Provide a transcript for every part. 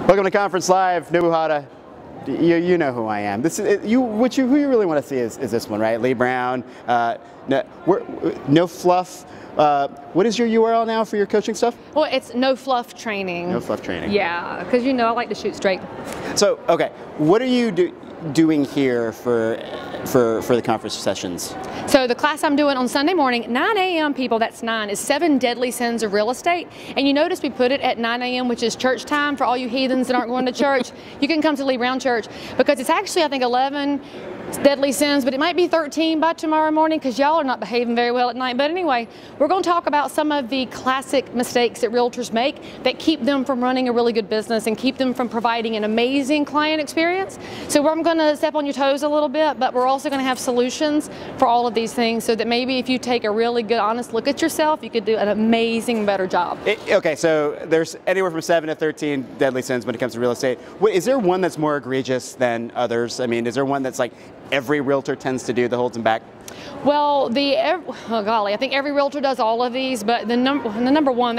Welcome to Conference Live, 𝙏𝙀𝘼𝘾𝙃. You know who I am. This is who you really want to see is this one, right? Leigh Brown. No fluff. What is your URL now for your coaching stuff? Well, it's no fluff training. No fluff training. Yeah, because you know I like to shoot straight. So, okay, what are you doing here for the conference sessions? So the class I'm doing on Sunday morning, 9 a.m. people, that's 9, is 7 Deadly Sins of Real Estate. And you notice we put it at 9 a.m., which is church time for all you heathens that aren't going to church. You can come to Leigh Brown Church because it's actually, I think, 11 deadly sins, but it might be 13 by tomorrow morning because y'all are not behaving very well at night. But anyway, we're going to talk about some of the classic mistakes that realtors make that keep them from running a really good business and keep them from providing an amazing client experience. So I'm going to step on your toes a little bit, but we're also going to have solutions for all of these things so that maybe if you take a really good, honest look at yourself, you could do an amazing, better job. Okay, so there's anywhere from 7 to 13 deadly sins when it comes to real estate. Is there one that's more egregious than others? I mean, is there one that's like every realtor tends to do that holds them back? Well, oh golly, I think every realtor does all of these, but the number one,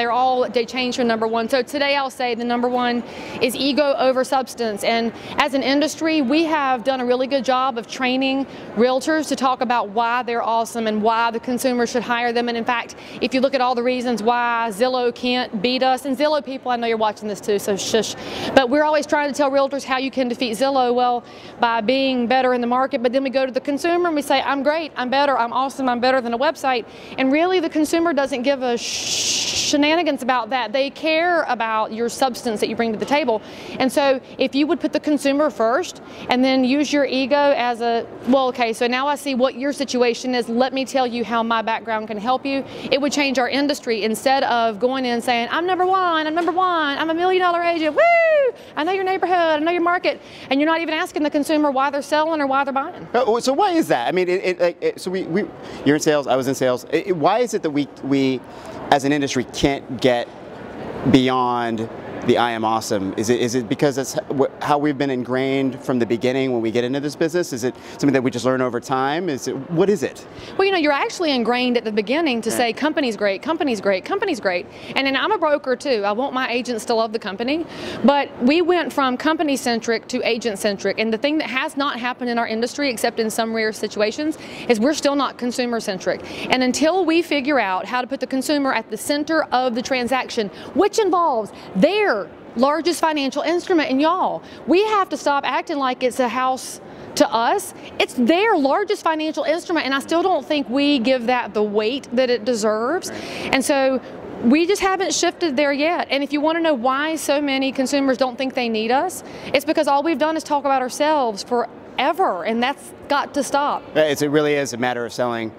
they change from number one. So today I'll say the number one is ego over substance. And as an industry, we have done a really good job of training realtors to talk about why they're awesome and why the consumer should hire them. And in fact, if you look at all the reasons why Zillow can't beat us, and Zillow people, I know you're watching this too, so shush. But we're always trying to tell realtors how you can defeat Zillow. Well, by being better in the market, but then we go to the consumer and we say, I'm great, I'm better, I'm awesome, I'm better than a website. And really the consumer doesn't give a shenanigans about that. They care about your substance that you bring to the table. And so if you would put the consumer first and then use your ego as well, okay, so now I see what your situation is. Let me tell you how my background can help you. It would change our industry instead of going in saying, I'm number one, I'm $1 million agent, woo! I know your neighborhood, I know your market. And you're not even asking the consumer why they're selling or why they're buying. So why is that? I mean, you're in sales, I was in sales. Why is it that we as an industry can't get beyond the I am awesome? Is it because that's how we've been ingrained from the beginning when we get into this business? Is it something that we just learn over time? What is it? Well, you know, you're actually ingrained at the beginning to say company's great, company's great, company's great. And then I'm a broker too. I want my agents to love the company. But we went from company-centric to agent-centric. And the thing that has not happened in our industry, except in some rare situations, is we're still not consumer-centric. And until we figure out how to put the consumer at the center of the transaction, which involves their largest financial instrument, and y'all, we have to stop acting like it's a house to us. It's their largest financial instrument, and I still don't think we give that the weight that it deserves. And so we just haven't shifted there yet. And if you want to know why so many consumers don't think they need us, it's because all we've done is talk about ourselves forever, and that's got to stop. It really is a matter of selling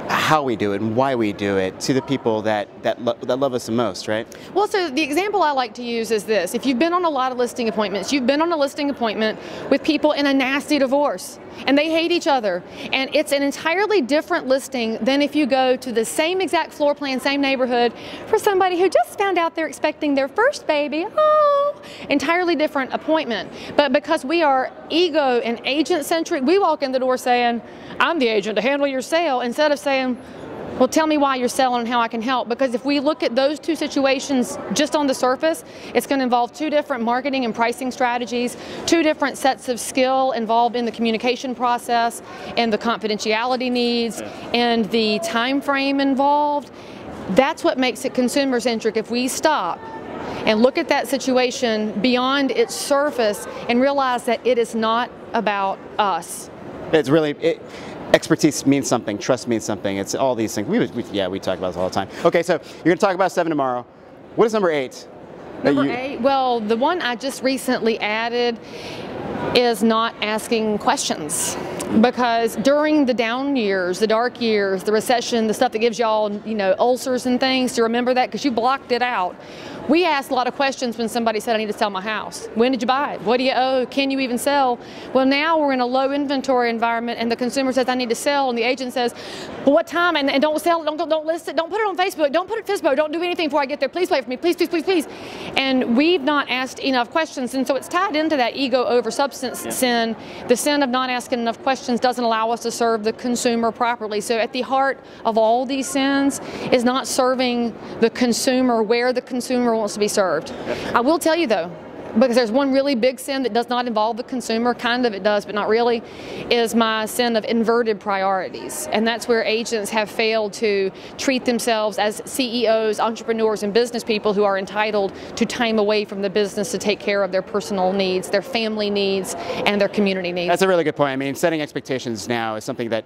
how we do it and why we do it to the people that love us the most, right? Well, so the example I like to use is this. If you've been on a lot of listing appointments, you've been on a listing appointment with people in a nasty divorce and they hate each other, and it's an entirely different listing than if you go to the same exact floor plan, same neighborhood for somebody who just found out they're expecting their first baby. Oh, entirely different appointment. But because we are ego and agent centric, we walk in the door saying, I'm the agent to handle your sale, instead of saying, well, tell me why you're selling and how I can help. Because if we look at those two situations just on the surface, it's going to involve two different marketing and pricing strategies, two different sets of skill involved in the communication process and the confidentiality needs and the time frame involved. That's what makes it consumer-centric. If we stop and look at that situation beyond its surface and realize that it is not about us. It's really, expertise means something, trust means something, it's all these things. We talk about this all the time. Okay, so you're going to talk about 7 tomorrow. What is number 8? Number 8, well, the one I just recently added is not asking questions. Because during the down years, the dark years, the recession, the stuff that gives y'all, you know, ulcers and things, to remember that because you blocked it out. We asked a lot of questions when somebody said, I need to sell my house. When did you buy it? What do you owe? Can you even sell? Well, now we're in a low inventory environment and the consumer says, I need to sell, and the agent says, well, what time? And don't sell it, don't list it, don't put it on Facebook, don't put it on Facebook, don't do anything before I get there. Please wait for me, please, please, please, please. And we've not asked enough questions, and so it's tied into that ego over substance sin. The sin of not asking enough questions doesn't allow us to serve the consumer properly. So at the heart of all these sins is not serving the consumer where the consumer wants to be served. I will tell you though, because there's one really big sin that does not involve the consumer, kind of it does, but not really, is my sin of inverted priorities. And that's where agents have failed to treat themselves as CEOs, entrepreneurs, and business people who are entitled to time away from the business to take care of their personal needs, their family needs, and their community needs. That's a really good point. I mean, setting expectations now is something that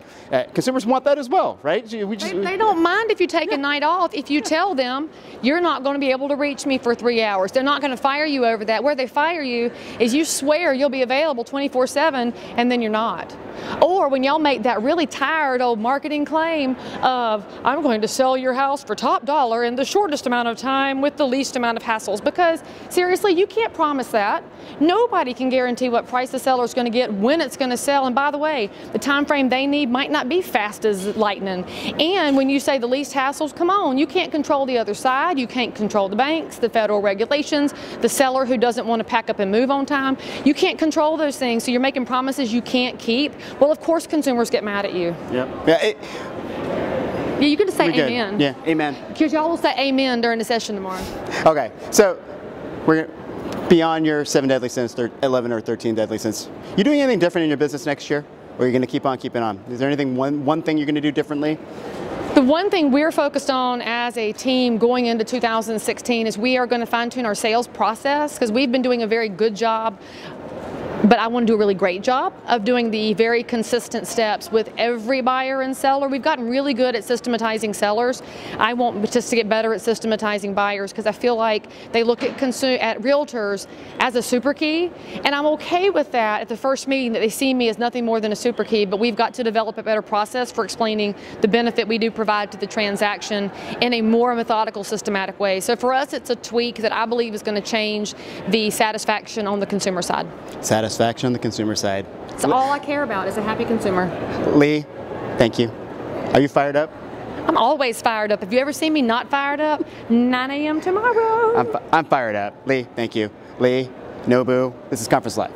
consumers want that as well, right? They don't mind if you take a night off if you tell them you're not going to be able to reach me for 3 hours. They're not going to fire you over that. Where they fire you is you swear you'll be available 24/7 and then you're not. Or when y'all make that really tired old marketing claim of, I'm going to sell your house for top dollar in the shortest amount of time with the least amount of hassles. Because seriously, you can't promise that. Nobody can guarantee what price the seller is going to get, when it's going to sell. And by the way, the time frame they need might not be fast as lightning. And when you say the least hassles, come on, you can't control the other side. You can't control the banks, the federal regulations, the seller who doesn't want to pack up and move on time. You can't control those things, so you're making promises you can't keep. Well, of course consumers get mad at you. Yep. Yeah, you can just say amen. Yeah, amen. Because y'all will say amen during the session tomorrow. Okay, so we're beyond your 7 deadly sins, 11 or 13 deadly sins. You doing anything different in your business next year? Or are you going to keep on keeping on? Is there anything, one thing you're going to do differently? The one thing we're focused on as a team going into 2016 is we are going to fine-tune our sales process, because we've been doing a very good job, but I want to do a really great job of doing the very consistent steps with every buyer and seller. We've gotten really good at systematizing sellers. I want just to get better at systematizing buyers, because I feel like they look at realtors as a super key, and I'm okay with that at the first meeting, that they see me as nothing more than a super key, but we've got to develop a better process for explaining the benefit we do provide to the transaction in a more methodical, systematic way. So for us, it's a tweak that I believe is going to change the satisfaction on the consumer side. Satisfaction on the consumer side. It's all I care about is a happy consumer. Leigh, thank you. Are you fired up? I'm always fired up. Have you ever seen me not fired up? 9 a.m. tomorrow. I'm fired up. Leigh, thank you. Leigh, Nobu, this is Conference Live.